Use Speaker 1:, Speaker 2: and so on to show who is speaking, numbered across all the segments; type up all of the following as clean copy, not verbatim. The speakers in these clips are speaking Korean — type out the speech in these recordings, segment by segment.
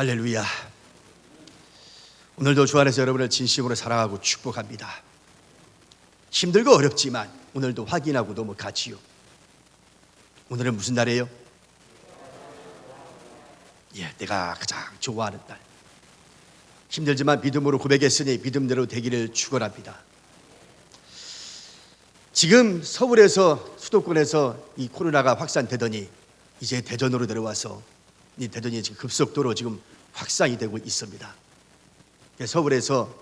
Speaker 1: 할렐루야. 오늘도 주 안에서 여러분을 진심으로 사랑하고 축복합니다. 힘들고 어렵지만 오늘도 확인하고 넘어가지요. 오늘은 무슨 날이에요? 내가 가장 좋아하는 날. 힘들지만 믿음으로 고백했으니 믿음대로 되기를 축원합니다. 지금 서울에서 수도권에서 이 코로나가 확산되더니 이제 대전으로 내려와서 이 대전이 지금 급속도로 지금 확산이 되고 있습니다. 서울에서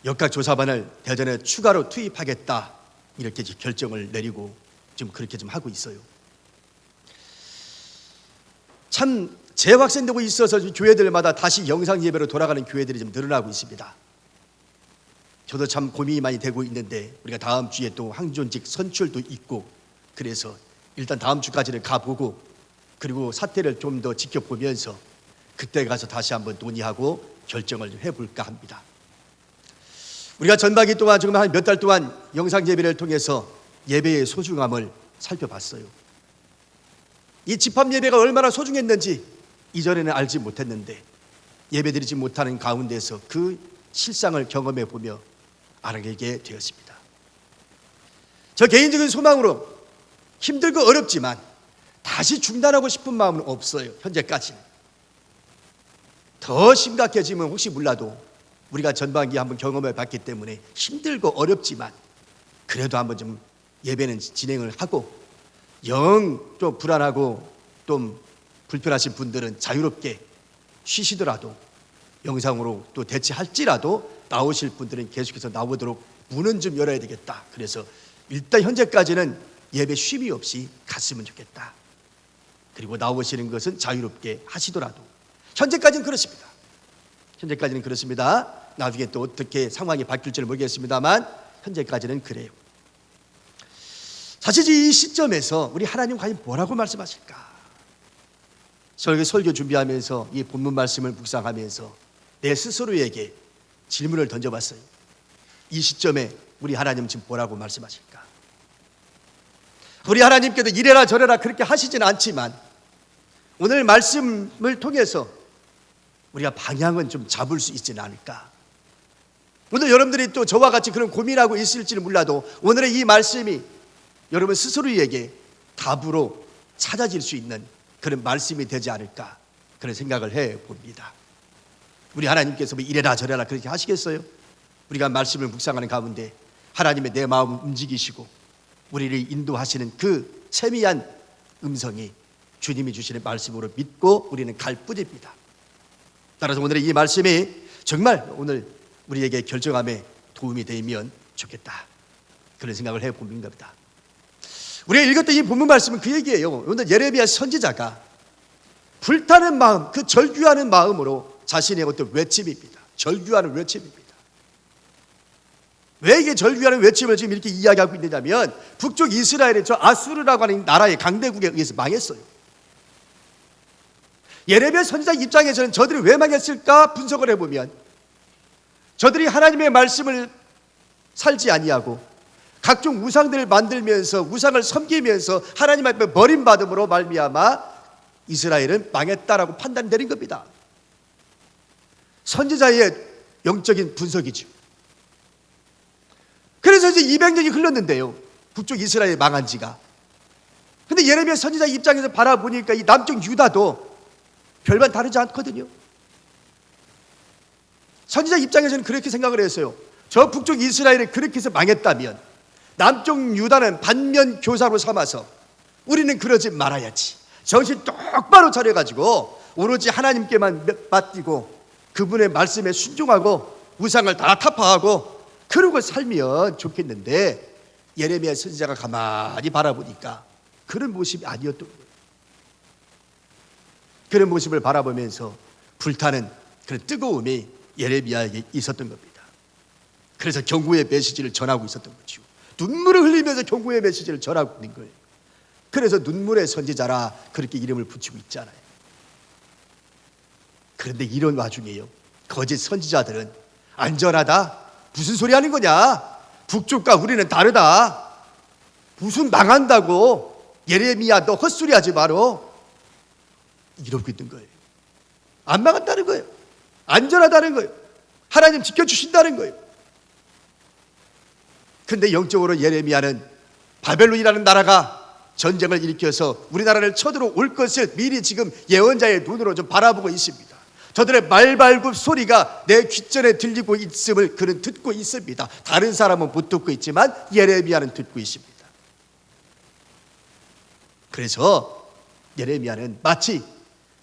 Speaker 1: 역학조사반을 대전에 추가로 투입하겠다 이렇게 결정을 내리고 지금 그렇게 좀 하고 있어요. 참 재확산되고 있어서 교회들마다 다시 영상 예배로 돌아가는 교회들이 좀 늘어나고 있습니다. 저도 참 고민이 많이 되고 있는데 우리가 다음 주에 또 황존직 선출도 있고 그래서 일단 다음 주까지는 가보고 그리고 사태를 좀 더 지켜보면서 그때 가서 다시 한번 논의하고 결정을 해볼까 합니다. 우리가 전반기 동안 지금 한 몇 달 동안 영상 예배를 통해서 예배의 소중함을 살펴봤어요. 이 집합 예배가 얼마나 소중했는지 이전에는 알지 못했는데 예배드리지 못하는 가운데서 그 실상을 경험해 보며 알게 되었습니다. 저 개인적인 소망으로 힘들고 어렵지만 다시 중단하고 싶은 마음은 없어요. 현재까지는. 더 심각해지면 혹시 몰라도 우리가 전반기 한번 경험해 봤기 때문에 힘들고 어렵지만 그래도 한번 좀 예배는 진행을 하고 영 좀 불안하고 좀 불편하신 분들은 자유롭게 쉬시더라도 영상으로 또 대체할지라도 나오실 분들은 계속해서 나오도록 문은 좀 열어야 되겠다. 그래서 일단 현재까지는 예배 쉼이 없이 갔으면 좋겠다. 그리고 나오시는 것은 자유롭게 하시더라도 현재까지는 그렇습니다. 현재까지는 그렇습니다. 나중에 또 어떻게 상황이 바뀔지는 모르겠습니다만 현재까지는 그래요. 사실 이 시점에서 우리 하나님 과연 뭐라고 말씀하실까? 설교 준비하면서 이 본문 말씀을 묵상하면서 내 스스로에게 질문을 던져봤어요. 이 시점에 우리 하나님 지금 뭐라고 말씀하실까? 우리 하나님께도 이래라 저래라 그렇게 하시진 않지만 오늘 말씀을 통해서 우리가 방향은 좀 잡을 수 있지는 않을까? 오늘 여러분들이 또 저와 같이 그런 고민하고 있을지는 몰라도 오늘의 이 말씀이 여러분 스스로에게 답으로 찾아질 수 있는 그런 말씀이 되지 않을까 그런 생각을 해봅니다. 우리 하나님께서 뭐 이래라 저래라 그렇게 하시겠어요? 우리가 말씀을 묵상하는 가운데 하나님의 내 마음을 움직이시고 우리를 인도하시는 그 세미한 음성이 주님이 주시는 말씀으로 믿고 우리는 갈 뿐입니다. 따라서 오늘의 이 말씀이 정말 오늘 우리에게 결정함에 도움이 되면 좋겠다 그런 생각을 해보는 겁니다. 우리가 읽었던 이 본문 말씀은 그 얘기예요. 오늘 예레미야 선지자가 불타는 마음, 그 절규하는 마음으로 자신의 어떤 외침입니다. 절규하는 외침입니다. 왜 이게 절규하는 외침을 지금 이렇게 이야기하고 있느냐면 북쪽 이스라엘의 저 아수르라고 하는 나라의 강대국에 의해서 망했어요. 예레미야 선지자 입장에서는 저들이 왜 망했을까 분석을 해보면 저들이 하나님의 말씀을 살지 아니하고 각종 우상들을 만들면서 우상을 섬기면서 하나님 앞에 버림받음으로 말미암아 이스라엘은 망했다라고 판단되는 겁니다. 선지자의 영적인 분석이죠. 그래서 이제 200년이 흘렀는데요. 북쪽 이스라엘이 망한 지가. 근데 예레미야 선지자 입장에서 바라보니까 이 남쪽 유다도 별반 다르지 않거든요. 선지자 입장에서는 그렇게 생각을 했어요. 저 북쪽 이스라엘이 그렇게 해서 망했다면 남쪽 유다는 반면 교사로 삼아서 우리는 그러지 말아야지. 정신 똑바로 차려가지고 오로지 하나님께만 맡기고 그분의 말씀에 순종하고 우상을 다 타파하고 그러고 살면 좋겠는데 예레미야 선지자가 가만히 바라보니까 그런 모습이 아니었던 거예요. 그런 모습을 바라보면서 불타는 그런 뜨거움이 예레미야에게 있었던 겁니다. 그래서 경고의 메시지를 전하고 있었던 거죠. 눈물을 흘리면서 경고의 메시지를 전하고 있는 거예요. 그래서 눈물의 선지자라 그렇게 이름을 붙이고 있잖아요. 그런데 이런 와중에요 거짓 선지자들은 안전하다? 무슨 소리 하는 거냐? 북쪽과 우리는 다르다. 무슨 망한다고? 예레미야 너 헛소리 하지 마라. 이러고 있는 거예요. 안 막았다는 거예요. 안전하다는 거예요. 하나님 지켜주신다는 거예요. 그런데 영적으로 예레미야는 바벨론이라는 나라가 전쟁을 일으켜서 우리나라를 쳐들어올 것을 미리 지금 예언자의 눈으로 좀 바라보고 있습니다. 저들의 말발굽 소리가 내 귓전에 들리고 있음을 그는 듣고 있습니다. 다른 사람은 못 듣고 있지만 예레미야는 듣고 있습니다. 그래서 예레미야는 마치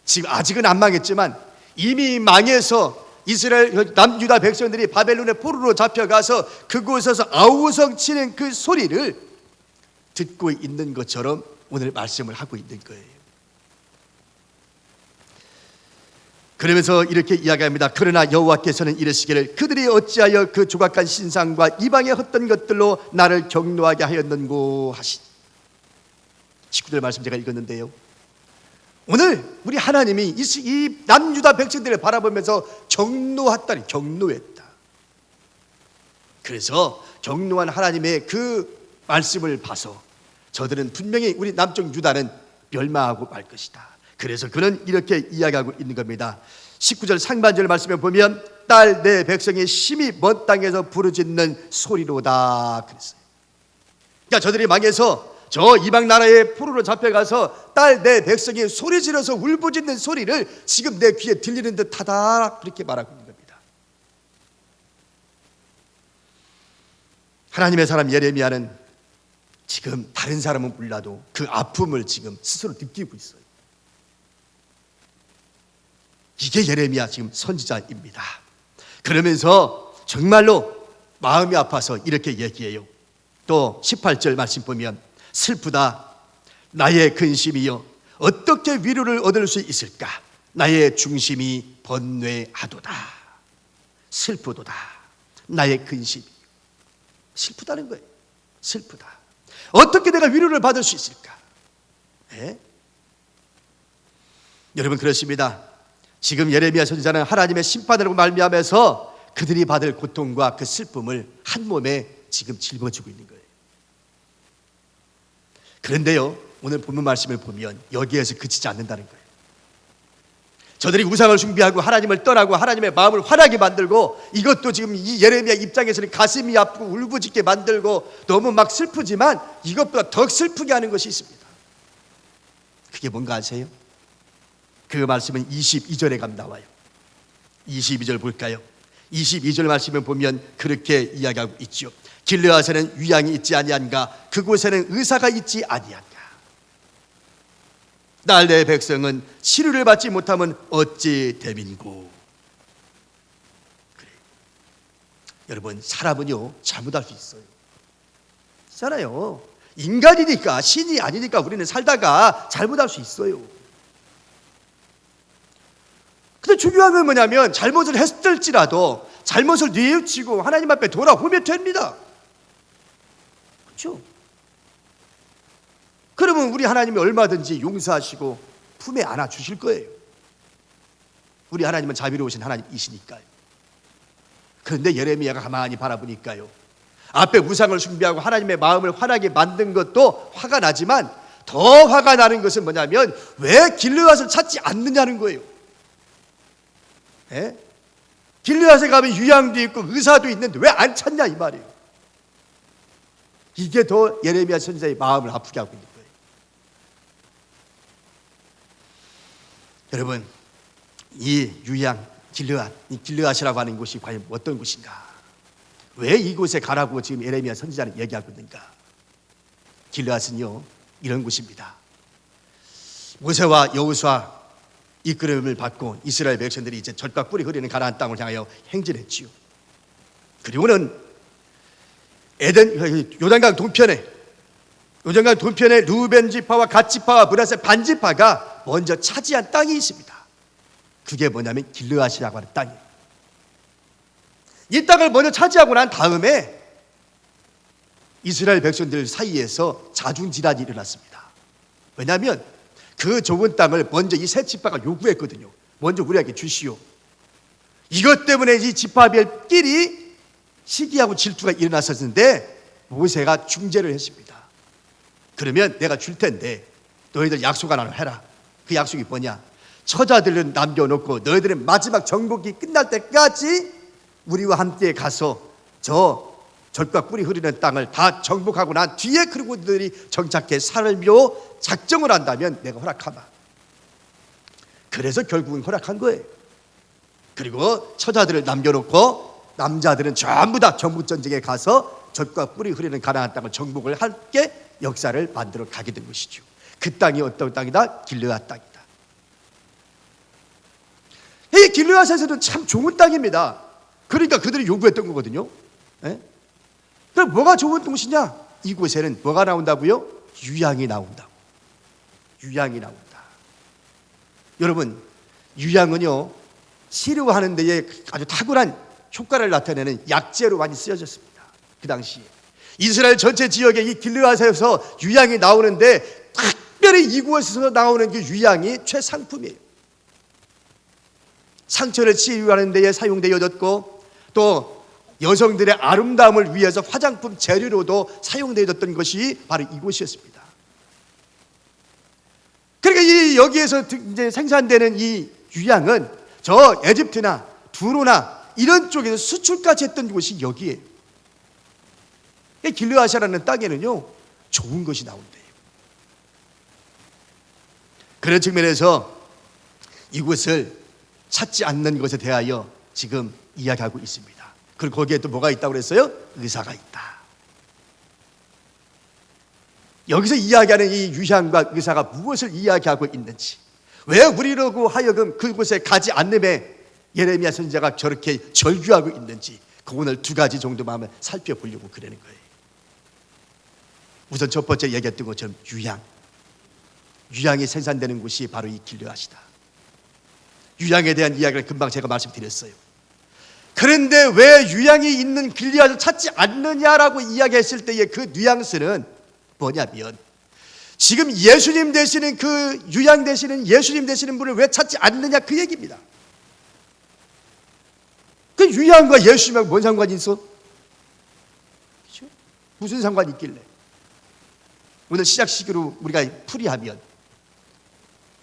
Speaker 1: 지금 아직은 안 망했지만 이미 망해서 이스라엘 남유다 백성들이 바벨론의 포로로 잡혀가서 그곳에서 아우성 치는 그 소리를 듣고 있는 것처럼 오늘 말씀을 하고 있는 거예요. 그러면서 이렇게 이야기합니다. 그러나 여호와께서는 이르시기를 그들이 어찌하여 그 조각한 신상과 이방의 헛된 것들로 나를 경노하게 하였는고 하시니. 19절 말씀 제가 읽었는데요, 오늘 우리 하나님이 이 남유다 백성들을 바라보면서 경노했다. 그래서 경노한 하나님의 그 말씀을 봐서 저들은 분명히 우리 남쪽 유다는 멸망하고 말 것이다. 그래서 그는 이렇게 이야기하고 있는 겁니다. 19절 상반절 말씀에 보면 딸 내 백성이 심히 먼 땅에서 부르짖는 소리로다 그랬어요. 그러니까 저들이 망해서 저 이방 나라의 포로로 잡혀가서 딸 내 백성이 소리 지르서 울부짖는 소리를 지금 내 귀에 들리는 듯하다, 그렇게 말하고 있는 겁니다. 하나님의 사람 예레미야는 지금 다른 사람은 몰라도 그 아픔을 지금 스스로 느끼고 있어요. 이게 예레미야 지금 선지자입니다. 그러면서 정말로 마음이 아파서 이렇게 얘기해요. 또 18절 말씀 보면 슬프다 나의 근심이여 어떻게 위로를 얻을 수 있을까? 나의 중심이 번뇌하도다. 슬프도다 나의 근심이. 슬프다는 거예요. 슬프다. 어떻게 내가 위로를 받을 수 있을까? 여러분 그렇습니다. 지금 예레미야 선지자는 하나님의 심판으로 말미암아서 그들이 받을 고통과 그 슬픔을 한 몸에 지금 짊어지고 있는 거예요. 그런데요, 오늘 본문 말씀을 보면 여기에서 그치지 않는다는 거예요. 저들이 우상을 숭배하고 하나님을 떠나고 하나님의 마음을 화나게 만들고, 이것도 지금 이 예레미야 입장에서는 가슴이 아프고 울부짖게 만들고 너무 막 슬프지만 이것보다 더 슬프게 하는 것이 있습니다. 그게 뭔가 아세요? 그 말씀은 22절에 가면 나와요. 22절 볼까요? 22절 말씀을 보면 그렇게 이야기하고 있죠. 길르앗에는 위양이 있지 아니한가? 그곳에는 의사가 있지 아니한가? 딸 내 백성은 치료를 받지 못하면 어찌 됨인고? 그래. 여러분 사람은요 잘못할 수 있어요. 있잖아요. 인간이니까, 신이 아니니까 우리는 살다가 잘못할 수 있어요. 근데 중요한 건 뭐냐면 잘못을 했을지라도 잘못을 뉘우치고 하나님 앞에 돌아오면 됩니다. 그렇죠? 그러면 우리 하나님이 얼마든지 용서하시고 품에 안아주실 거예요. 우리 하나님은 자비로우신 하나님이시니까요. 그런데 예레미야가 가만히 바라보니까요, 앞에 우상을 숭배하고 하나님의 마음을 화나게 만든 것도 화가 나지만 더 화가 나는 것은 뭐냐면 왜 길르앗을 찾지 않느냐는 거예요. 길르앗에 가면 유양도 있고 의사도 있는데 왜 안 찾냐 이 말이에요. 이게 더 예레미야 선지자의 마음을 아프게 하고 있는 거예요. 여러분 이 유양 길르앗, 이 길르앗이라고 하는 곳이 과연 어떤 곳인가? 왜 이곳에 가라고 지금 예레미야 선지자는 얘기하고 있는가? 길르앗은요 이런 곳입니다. 모세와 여호수아 이끌음을 받고 이스라엘 백성들이 이제 젖과 꿀이 흐르는 가나안 땅을 향하여 행진했지요. 그리고는 요단강 동편에 루벤 지파와 갓 지파와 므낫세 반 지파가 먼저 차지한 땅이 있습니다. 그게 뭐냐면 길르앗이라고 하는 땅이에요. 이 땅을 먼저 차지하고 난 다음에 이스라엘 백성들 사이에서 자중질환이 일어났습니다. 왜냐하면 그 좁은 땅을 먼저 이 세 지파가 요구했거든요. 먼저 우리에게 주시오. 이것 때문에 이 지파별끼리 시기하고 질투가 일어났었는데 모세가 중재를 했습니다. 그러면 내가 줄 텐데 너희들 약속 하나 해라. 그 약속이 뭐냐? 처자들은 남겨놓고 너희들은 마지막 정복이 끝날 때까지 우리와 함께 가서 저 젖과 꿀이 흐르는 땅을 다 정복하고 난 뒤에 그리고 너희들이 정착해 살며 작정을 한다면 내가 허락하마. 그래서 결국은 허락한 거예요. 그리고 처자들을 남겨놓고 남자들은 전부 다 정복전쟁에 가서 젖과 꿀이 흐르는 가나안 땅을 정복을 함께 역사를 만들어 가게 된 것이죠. 그 땅이 어떤 땅이다? 길르앗 땅이다. 이 길르앗에서는 참 좋은 땅입니다. 그러니까 그들이 요구했던 거거든요. 예? 그럼 뭐가 좋은 곳이냐? 이곳에는 뭐가 나온다고요? 유향이 나온다고. 유향이 나온다. 여러분, 유향은요 치료하는 데에 아주 탁월한 효과를 나타내는 약재로 많이 쓰여졌습니다. 그 당시에 이스라엘 전체 지역에 이 길르앗에서 유향이 나오는데 특별히 이곳에서 나오는 그 유향이 최상품이에요. 상처를 치유하는 데에 사용되어졌고 또 여성들의 아름다움을 위해서 화장품 재료로도 사용되어졌던 것이 바로 이곳이었습니다. 그러니까 이 여기에서 이제 생산되는 이 유향은 저 에집트나 두로나 이런 쪽에서 수출까지 했던 곳이 여기에요. 길르앗이라는 땅에는요 좋은 것이 나온대요. 그런 측면에서 이곳을 찾지 않는 것에 대하여 지금 이야기하고 있습니다. 그리고 거기에 또 뭐가 있다고 그랬어요? 의사가 있다. 여기서 이야기하는 이 유향과 의사가 무엇을 이야기하고 있는지, 왜 우리로 하여금 그곳에 가지 않음에 예레미야 선지자가 저렇게 절규하고 있는지, 그 오늘 두 가지 정도만 살펴보려고 그러는 거예요. 우선 첫 번째 얘기했던 것처럼 유향이 생산되는 곳이 바로 이 길르앗이다. 유향에 대한 이야기를 금방 제가 말씀드렸어요. 그런데 왜 유향이 있는 길르앗을 찾지 않느냐라고 이야기했을 때의 그 뉘앙스는 뭐냐면, 지금 예수님 되시는 그 유향 되시는 예수님 되시는 분을 왜 찾지 않느냐 그 얘기입니다. 그 유향과 예수님하고 뭔 상관이 있어? 그렇죠? 무슨 상관이 있길래? 오늘 시작식으로 우리가 풀이하면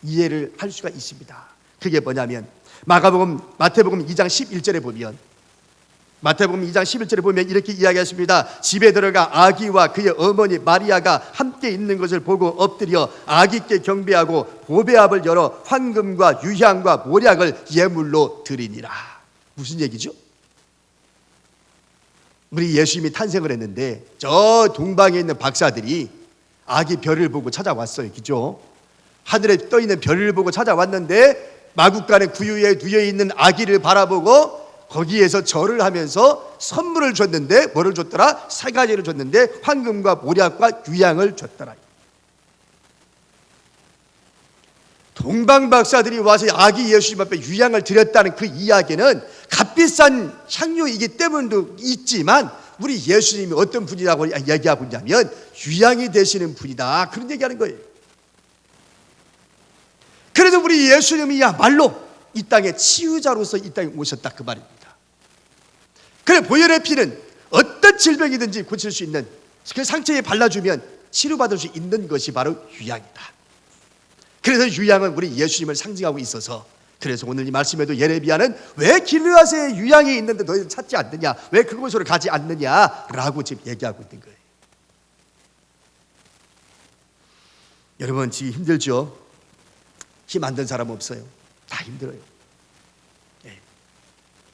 Speaker 1: 이해를 할 수가 있습니다. 그게 뭐냐면 마태복음 2장 11절에 보면, 마태복음 2장 11절에 보면 이렇게 이야기했습니다. 집에 들어가 아기와 그의 어머니 마리아가 함께 있는 것을 보고 엎드려 아기께 경배하고 보배압을 열어 황금과 유향과 모략을 예물로 드리니라. 무슨 얘기죠? 우리 예수님이 탄생을 했는데 저 동방에 있는 박사들이 아기 별을 보고 찾아왔어요. 그죠? 하늘에 떠있는 별을 보고 찾아왔는데 마국간의 구유에 누워있는 아기를 바라보고 거기에서 절을 하면서 선물을 줬는데 뭐를 줬더라? 세 가지를 줬는데 황금과 모략과 유향을 줬더라. 동방 박사들이 와서 아기 예수님 앞에 유향을 드렸다는 그 이야기는 값비싼 향료이기 때문도 있지만 우리 예수님이 어떤 분이라고 얘기하고 있냐면 유향이 되시는 분이다, 그런 얘기하는 거예요. 그래서 우리 예수님이야말로 이 땅에 치유자로서 이 땅에 오셨다, 그 말입니다. 그래, 보혈의 피는 어떤 질병이든지 고칠 수 있는, 그 상처에 발라주면 치료받을 수 있는 것이 바로 유향이다. 그래서 유향은 우리 예수님을 상징하고 있어서, 그래서 오늘 이 말씀에도 예레미야는 왜 길르앗에 유향이 있는데 너희들 찾지 않느냐, 왜 그곳으로 가지 않느냐라고 지금 얘기하고 있는 거예요. 여러분 지금 힘들죠? 힘 안 든 사람 없어요. 다 힘들어요.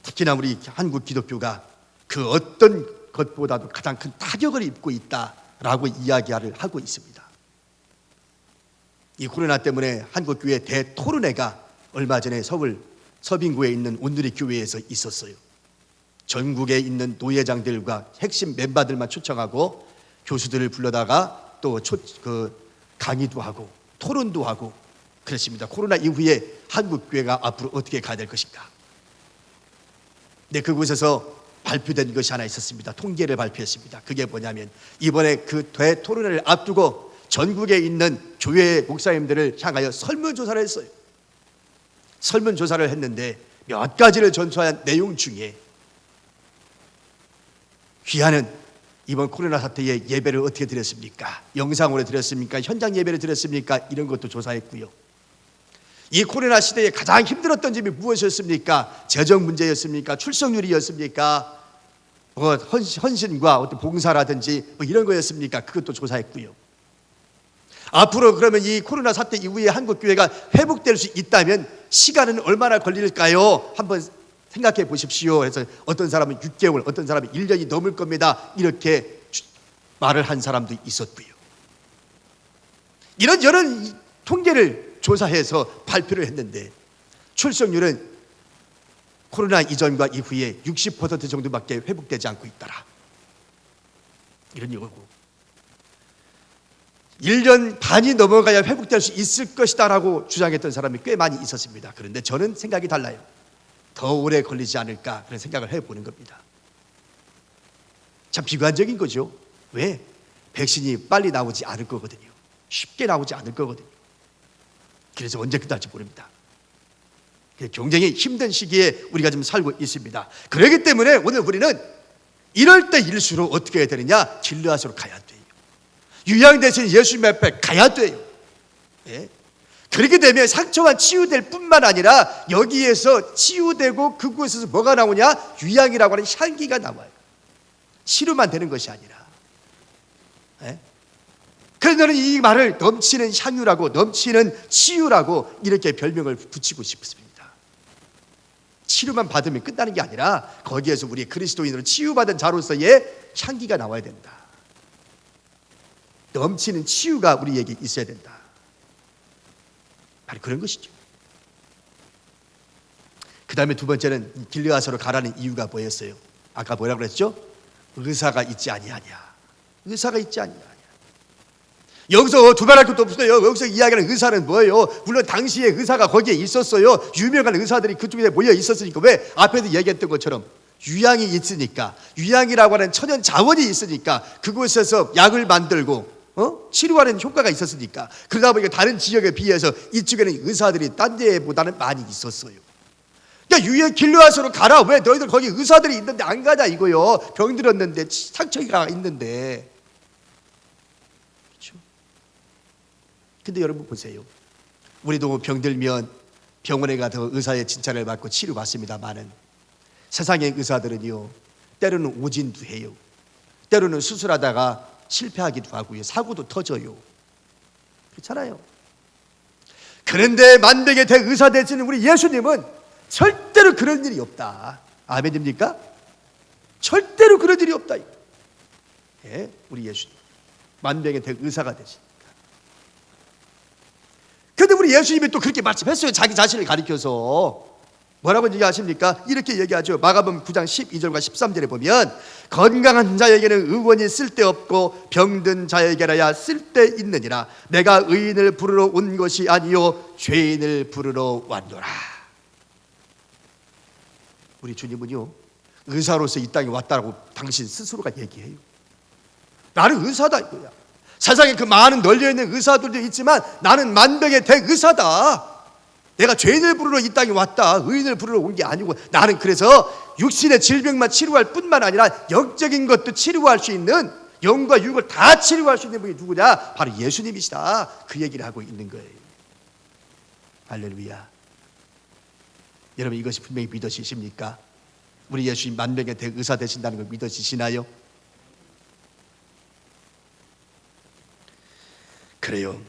Speaker 1: 특히나 우리 한국 기독교가 그 어떤 것보다도 가장 큰 타격을 입고 있다라고 이야기를 하고 있습니다. 이 코로나 때문에 한국교회 대토론회가 얼마 전에 서울 서빙구에 있는 온누리 교회에서 있었어요. 전국에 있는 노회장들과 핵심 멤버들만 초청하고 교수들을 불러다가 또 강의도 하고 토론도 하고 그랬습니다. 코로나 이후에 한국교회가 앞으로 어떻게 가야 될 것인가. 네, 그곳에서 발표된 것이 하나 있었습니다. 통계를 발표했습니다. 그게 뭐냐면 이번에 그 대토론회를 앞두고 전국에 있는 교회 목사님들을 향하여 설문조사를 했어요. 설문조사를 했는데 몇 가지를 전수한 내용 중에 귀하는 이번 코로나 사태에 예배를 어떻게 드렸습니까? 영상으로 드렸습니까? 현장 예배를 드렸습니까? 이런 것도 조사했고요. 이 코로나 시대에 가장 힘들었던 점이 무엇이었습니까? 재정 문제였습니까? 출석률이었습니까? 헌신과 어떤 봉사라든지 이런 거였습니까? 그것도 조사했고요. 앞으로 그러면 이 코로나 사태 이후에 한국 교회가 회복될 수 있다면 시간은 얼마나 걸릴까요? 한번 생각해 보십시오. 그래서 어떤 사람은 6개월, 어떤 사람은 1년이 넘을 겁니다. 이렇게 말을 한 사람도 있었고요. 이런 여러 통계를 조사해서 발표를 했는데 출석률은 코로나 이전과 이후에 60% 정도밖에 회복되지 않고 있더라. 이런 거고 1년 반이 넘어가야 회복될 수 있을 것이다라고 주장했던 사람이 꽤 많이 있었습니다. 그런데 저는 생각이 달라요. 더 오래 걸리지 않을까 그런 생각을 해보는 겁니다. 참 비관적인 거죠. 왜? 백신이 빨리 나오지 않을 거거든요. 쉽게 나오지 않을 거거든요. 그래서 언제 끝날지 모릅니다. 굉장히 힘든 시기에 우리가 지금 살고 있습니다. 그렇기 때문에 오늘 우리는 이럴 때일수록 어떻게 해야 되느냐? 길르앗으로 가야 돼요. 유양 대신 예수님 앞에 가야 돼요. 예? 그렇게 되면 상처가 치유될 뿐만 아니라 여기에서 치유되고 그곳에서 뭐가 나오냐? 유양이라고 하는 향기가 나와요. 치료만 되는 것이 아니라. 예? 그래서 저는 이 말을 넘치는 향유라고, 넘치는 치유라고 이렇게 별명을 붙이고 싶습니다. 치료만 받으면 끝나는 게 아니라 거기에서 우리 그리스도인으로 치유받은 자로서의 향기가 나와야 된다. 넘치는 치유가 우리에게 있어야 된다. 바로 그런 것이죠. 그 다음에 두 번째는 길르앗으로 가라는 이유가 뭐였어요? 아까 뭐라고 그랬죠? 의사가 있지 아니하냐. 의사가 있지 아니하냐. 여기서 두말할 것도 없어요. 여기서 이야기하는 의사는 뭐예요? 물론 당시에 의사가 거기에 있었어요. 유명한 의사들이 그쪽에 모여 있었으니까. 왜? 앞에도 얘기했던 것처럼 유양이 있으니까, 유양이라고 하는 천연 자원이 있으니까 그곳에서 약을 만들고 치료하는 효과가 있었으니까. 그러다 보니까 다른 지역에 비해서 이쪽에는 의사들이 딴 데보다는 많이 있었어요. 그러니까 유해 길르앗으로 가라. 왜? 너희들 거기 의사들이 있는데 안 가냐 이거요. 병 들었는데 상처가 있는데. 근데 여러분 보세요. 우리도 병들면 병원에 가서 의사의 진찰을 받고 치료받습니다만은 세상의 의사들은요, 때로는 오진도 해요. 때로는 수술하다가 실패하기도 하고요. 사고도 터져요. 그렇잖아요. 그런데 만병의 대의사 되시는 우리 예수님은 절대로 그런 일이 없다. 아멘입니까? 절대로 그런 일이 없다. 예, 우리 예수님 만병의 대의사가 되신. 그런데 우리 예수님이 또 그렇게 말씀했어요. 자기 자신을 가리켜서 뭐라고 얘기하십니까? 이렇게 얘기하죠. 마가복음 9장 12절과 13절에 보면 건강한 자에게는 의원이 쓸데없고 병든 자에게라야 쓸데있느니라. 내가 의인을 부르러 온 것이 아니요 죄인을 부르러 왔노라. 우리 주님은요, 의사로서 이 땅에 왔다고 당신 스스로가 얘기해요. 나는 의사다 이거야. 세상에 그 많은 널려있는 의사들도 있지만 나는 만병의 대의사다. 내가 죄인을 부르러 이 땅에 왔다. 의인을 부르러 온 게 아니고 나는 그래서 육신의 질병만 치료할 뿐만 아니라 영적인 것도 치료할 수 있는, 영과 육을 다 치료할 수 있는 분이 누구냐? 바로 예수님이시다. 그 얘기를 하고 있는 거예요. 할렐루야. 여러분 이것이 분명히 믿어지십니까? 우리 예수님 만병의 대의사 되신다는 걸 믿어지시나요? 그래요.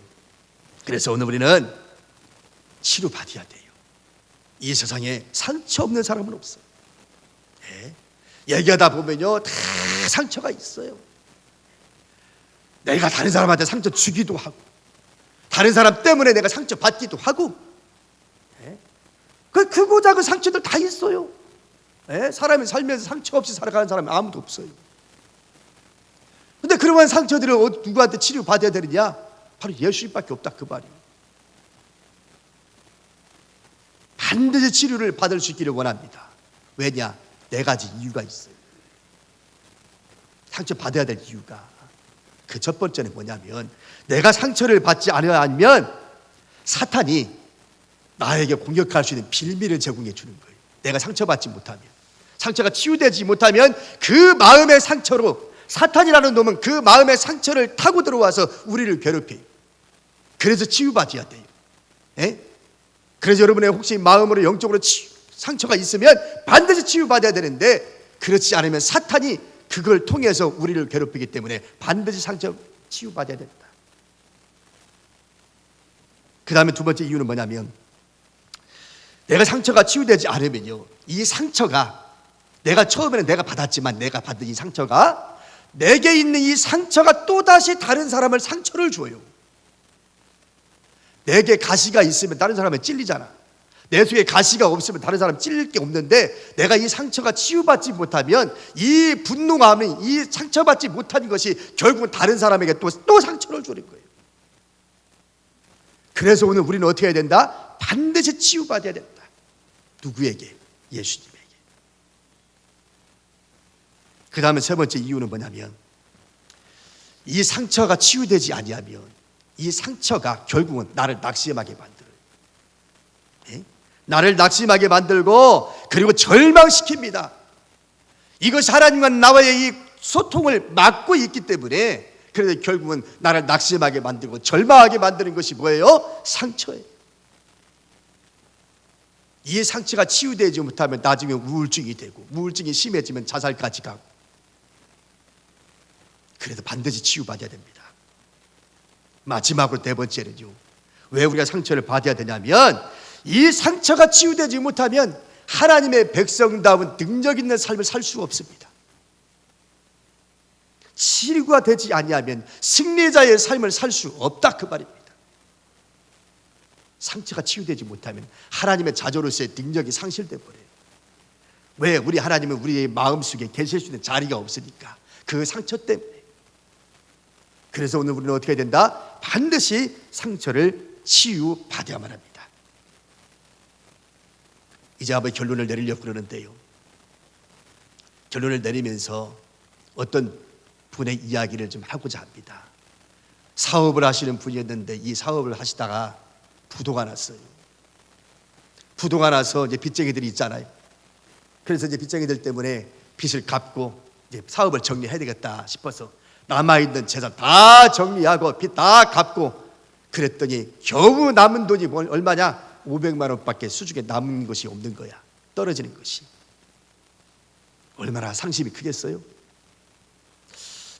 Speaker 1: 그래서 오늘 우리는 치료받아야 돼요. 이 세상에 상처 없는 사람은 없어요. 네. 얘기하다 보면요, 다 상처가 있어요. 내가 다른 사람한테 상처 주기도 하고, 다른 사람 때문에 내가 상처 받기도 하고, 네. 크고 작은 상처들 다 있어요. 네. 사람이 살면서 상처 없이 살아가는 사람이 아무도 없어요. 근데 그러한 상처들을 누구한테 치료받아야 되느냐? 바로 예수님밖에 없다 그 말이에요. 반드시 치료를 받을 수 있기를 원합니다. 왜냐? 네 가지 이유가 있어요. 상처 받아야 될 이유가. 그 첫 번째는 뭐냐면 내가 상처를 받지 않으면 사탄이 나에게 공격할 수 있는 빌미를 제공해 주는 거예요. 내가 상처받지 못하면, 상처가 치유되지 못하면 그 마음의 상처로 사탄이라는 놈은 그 마음의 상처를 타고 들어와서 우리를 괴롭혀요. 그래서 치유받아야 돼요. 에? 그래서 여러분의 혹시 마음으로 영적으로 상처가 있으면 반드시 치유받아야 되는데, 그렇지 않으면 사탄이 그걸 통해서 우리를 괴롭히기 때문에 반드시 상처 치유받아야 됩니다. 그 다음에 두 번째 이유는 뭐냐면, 내가 상처가 치유되지 않으면요, 이 상처가 내가 처음에는 내가 받았지만 내가 받은 이 상처가, 내게 있는 이 상처가 또다시 다른 사람을 상처를 줘요. 내게 가시가 있으면 다른 사람은 찔리잖아. 내 속에 가시가 없으면 다른 사람 찔릴 게 없는데, 내가 이 상처가 치유받지 못하면 이 분노감이, 이 상처받지 못한 것이 결국은 다른 사람에게 또 상처를 주는 거예요. 그래서 오늘 우리는 어떻게 해야 된다? 반드시 치유받아야 된다. 누구에게? 예수님에게. 그 다음에 세 번째 이유는 뭐냐면, 이 상처가 치유되지 아니하면 이 상처가 결국은 나를 낙심하게 만들어요. 네? 나를 낙심하게 만들고, 그리고 절망시킵니다. 이것이 하나님과 나와의 이 소통을 막고 있기 때문에, 그래서 결국은 나를 낙심하게 만들고 절망하게 만드는 것이 뭐예요? 상처예요. 이 상처가 치유되지 못하면 나중에 우울증이 되고, 우울증이 심해지면 자살까지 가고. 그래서 반드시 치유받아야 됩니다. 마지막으로 네 번째는요, 왜 우리가 상처를 받아야 되냐면, 이 상처가 치유되지 못하면 하나님의 백성다운 능력 있는 삶을 살 수 없습니다. 치유가 되지 아니하면 승리자의 삶을 살 수 없다, 그 말입니다. 상처가 치유되지 못하면 하나님의 자녀로서의 능력이 상실돼 버려요. 왜? 우리 하나님은 우리의 마음속에 계실 수 있는 자리가 없으니까, 그 상처 때문에. 그래서 오늘 우리는 어떻게 해야 된다? 반드시 상처를 치유받아야만 합니다. 이제 한번 결론을 내리려고 그러는데요, 결론을 내리면서 어떤 분의 이야기를 좀 하고자 합니다. 사업을 하시는 분이었는데, 이 사업을 하시다가 부도가 났어요. 부도가 나서 이제 빚쟁이들이 있잖아요. 그래서 이제 빚쟁이들 때문에 빚을 갚고 이제 사업을 정리해야 되겠다 싶어서 남아있는 재산 다 정리하고 빚 다 갚고, 그랬더니 겨우 남은 돈이 얼마냐? 500만 원밖에 수중에 남은 것이 없는 거야. 떨어지는 것이. 얼마나 상심이 크겠어요?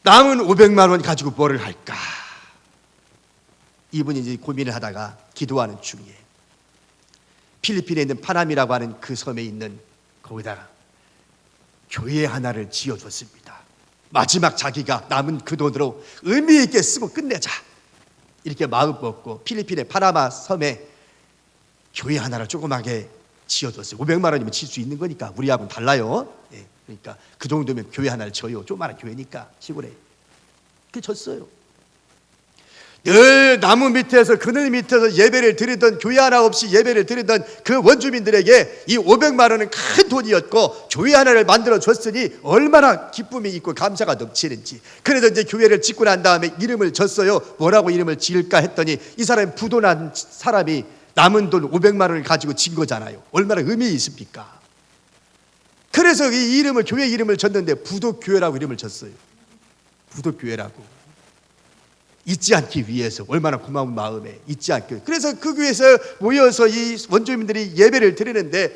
Speaker 1: 남은 500만 원 가지고 뭐를 할까? 이분이 이제 고민을 하다가 기도하는 중에 필리핀에 있는 파남이라고 하는 그 섬에 있는, 거기다가 교회 하나를 지어줬습니다. 마지막 자기가 남은 그 돈으로 의미 있게 쓰고 끝내자, 이렇게 마음 먹고 필리핀의 파나마 섬에 교회 하나를 조그맣게 지어줬어요. 500만 원이면 질 수 있는 거니까, 우리하고는 달라요. 예, 그러니까 그 정도면 교회 하나를 져요. 조그마한 교회니까 시골에. 그렇게 졌어요. 늘 나무 밑에서, 그늘 밑에서 예배를 드리던, 교회 하나 없이 예배를 드리던 그 원주민들에게 이 500만 원은 큰 돈이었고, 교회 하나를 만들어 줬으니 얼마나 기쁨이 있고 감사가 넘치는지. 그래서 이제 교회를 짓고 난 다음에 이름을 졌어요. 뭐라고 이름을 지을까 했더니, 이 사람이 부도난 사람이 남은 돈 500만 원을 가지고 진 거잖아요. 얼마나 의미 있습니까? 그래서 이 이름을, 교회 이름을 졌는데 부도교회라고 이름을 졌어요. 부도교회라고. 잊지 않기 위해서, 얼마나 고마운 마음에 잊지 않기. 그래서 그 교회에서 모여서 이 원주민들이 예배를 드리는데,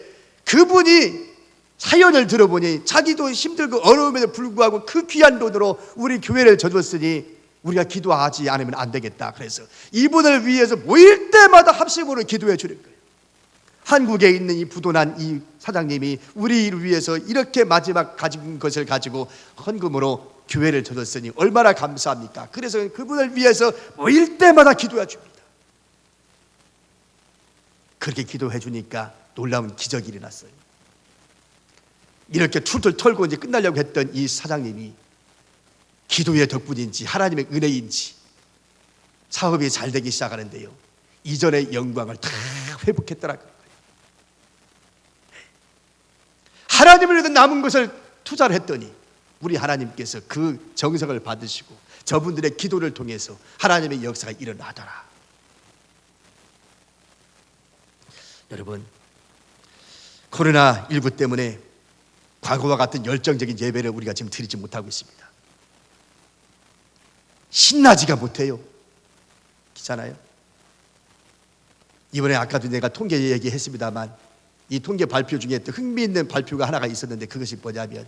Speaker 1: 그분이 사연을 들어보니 자기도 힘들고 어려움에도 불구하고 그 귀한 돈으로 우리 교회를 져줬으니 우리가 기도하지 않으면 안 되겠다. 그래서 이분을 위해서 모일 때마다 합심으로 기도해 주는 거예요. 한국에 있는 이 부도난 이 사장님이 우리를 위해서 이렇게 마지막 가진 것을 가지고 헌금으로 교회를 져줬으니 얼마나 감사합니까? 그래서 그분을 위해서 모일 때마다 기도해 줍니다. 그렇게 기도해 주니까 놀라운 기적이 일어났어요. 이렇게 툴툴 털고 이제 끝나려고 했던 이 사장님이 기도의 덕분인지 하나님의 은혜인지 사업이 잘 되기 시작하는데요, 이전의 영광을 다 회복했더라고요. 하나님을 위해서 남은 것을 투자를 했더니 우리 하나님께서 그 정성을 받으시고 저분들의 기도를 통해서 하나님의 역사가 일어나더라. 여러분, 코로나19 때문에 과거와 같은 열정적인 예배를 우리가 지금 드리지 못하고 있습니다. 신나지가 못해요. 그렇잖아요. 이번에 아까도 내가 통계 얘기했습니다만 이 통계 발표 중에 또 흥미있는 발표가 하나가 있었는데 그것이 뭐냐면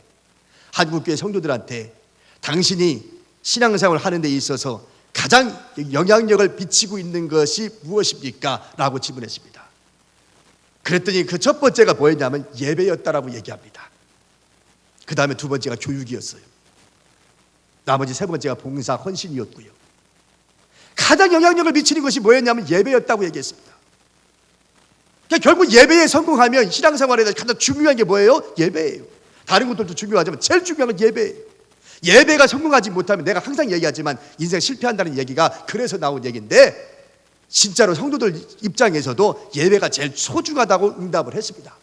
Speaker 1: 한국교회 성도들한테 당신이 신앙생활을 하는 데 있어서 가장 영향력을 미치고 있는 것이 무엇입니까? 라고 질문했습니다. 그랬더니 그 첫 번째가 뭐였냐면 예배였다라고 얘기합니다. 그 다음에 두 번째가 교육이었어요. 나머지 세 번째가 봉사 헌신이었고요. 가장 영향력을 미치는 것이 뭐였냐면 예배였다고 얘기했습니다. 그러니까 결국 예배에 성공하면 신앙생활에 가장 중요한 게 뭐예요? 예배예요. 다른 것들도 중요하지만 제일 중요한 건 예배예요. 예배가 성공하지 못하면 내가 항상 얘기하지만 인생 실패한다는 얘기가 그래서 나온 얘기인데 진짜로 성도들 입장에서도 예배가 제일 소중하다고 응답을 했습니다.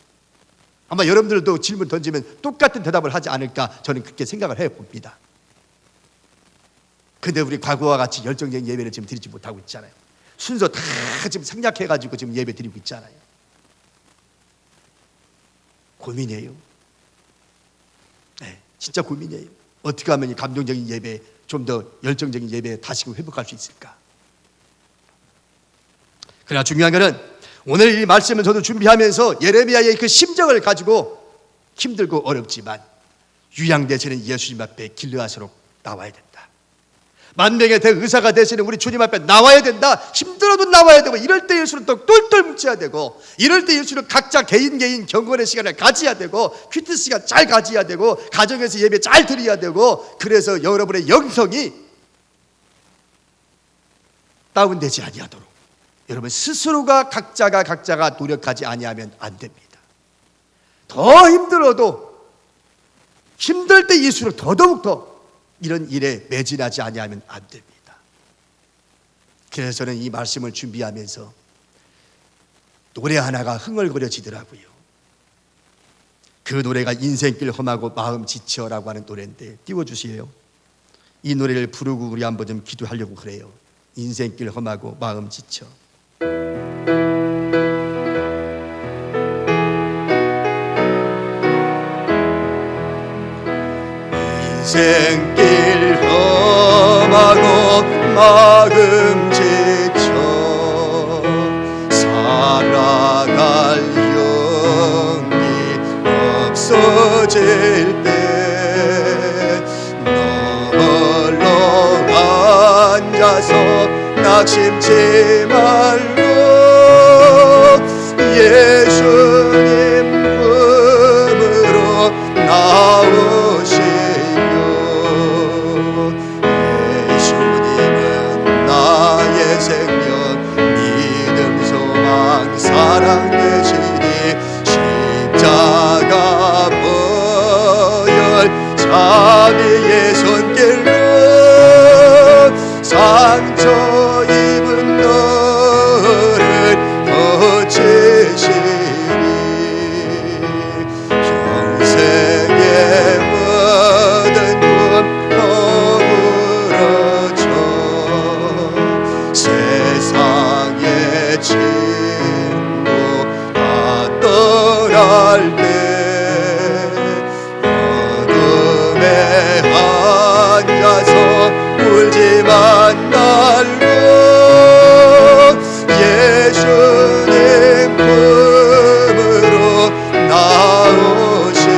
Speaker 1: 아마 여러분들도 질문 던지면 똑같은 대답을 하지 않을까 저는 그렇게 생각을 해봅니다. 근데 우리 과거와 같이 열정적인 예배를 지금 드리지 못하고 있잖아요. 순서 다 지금 생략해가지고 지금 예배 드리고 있잖아요. 고민이에요. 네, 진짜 고민이에요. 어떻게 하면 이 감동적인 예배, 좀 더 열정적인 예배 다시금 회복할 수 있을까? 그러나 중요한 것은 오늘 이 말씀을 저도 준비하면서 예레미야의 그 심정을 가지고 힘들고 어렵지만 유양되시는 예수님 앞에 길르앗으로 나와야 된다. 만병의 대의사가 되시는 우리 주님 앞에 나와야 된다. 힘들어도 나와야 되고 이럴 때일수록 또 똘똘 뭉쳐야 되고 이럴 때일수록 각자 개인 경건의 시간을 가져야 되고 퀴트 시간 잘 가져야 되고 가정에서 예배 잘 드려야 되고 그래서 여러분의 영성이 다운되지 아니하도록 여러분 스스로가 각자가 노력하지 아니하면 안 됩니다. 더 힘들어도 힘들 때일수록 더더욱 이런 일에 매진하지 아니하면 안 됩니다. 그래서 저는 이 말씀을 준비하면서 노래 하나가 흥얼거려지더라고요. 그 노래가 인생길 험하고 마음 지쳐라고 하는 노래인데 띄워주세요. 이 노래를 부르고 우리 한번 좀 기도하려고 그래요. 인생길 험하고 마음 지쳐. 인생길 험하고 마음 지쳐 살아갈 용기 없어질 때 너 홀로 앉아서 낙심치 말고 예수님 품으로 나오시 사랑 되시니 십자가 보혈 자비의 손길로 상처 입은 너를 고치시니 평생의 모든 꿈 허물어져 세상의 떠날 때 어둠에 앉아서 울지만 말고 예수님 품으로 나오시오.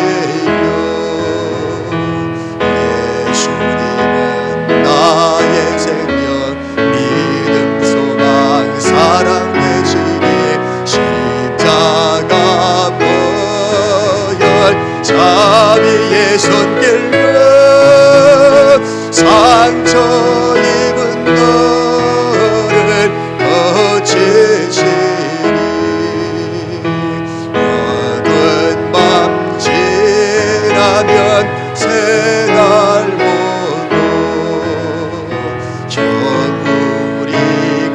Speaker 1: 예수님은 나의 생명 믿음 소망 사랑 되시니 십자가 보혈 자비의 손길로 상처 입은 너를 고치시니 어두운 밤 지나면 새날 보고 겨울이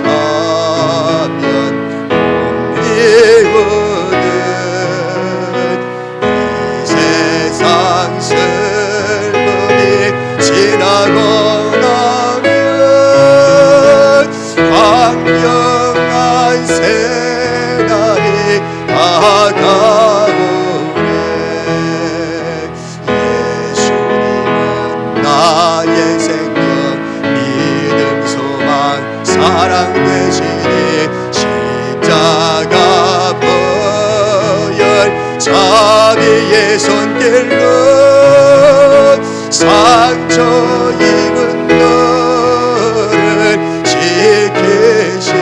Speaker 1: 가면 이오는 이 세상 슬픔이 지나고 나면 광명한 새날이 다가오네. 예수님은 나의 생명 믿음 소망 사랑 되시니 십자 자비의 손길로 상처 입은 너를 지키시리.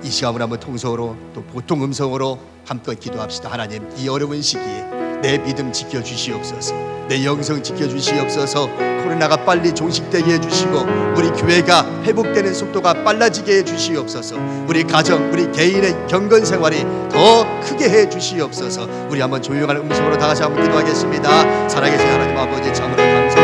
Speaker 1: 이 시간을 한번 통성으로 또 보통 음성으로 함께 기도합시다. 하나님, 이 어려운 시기에 내 믿음 지켜주시옵소서. 내 영성 지켜주시옵소서. 코로나가 빨리 종식되게 해주시고 우리 교회가 회복되는 속도가 빨라지게 해주시옵소서. 우리 가정, 우리 개인의 경건 생활이 더 크게 해주시옵소서. 우리 한번 조용한 음성으로 다 같이 한번 기도하겠습니다. 살아계신 하나님 아버지, 참으로 감사합니다.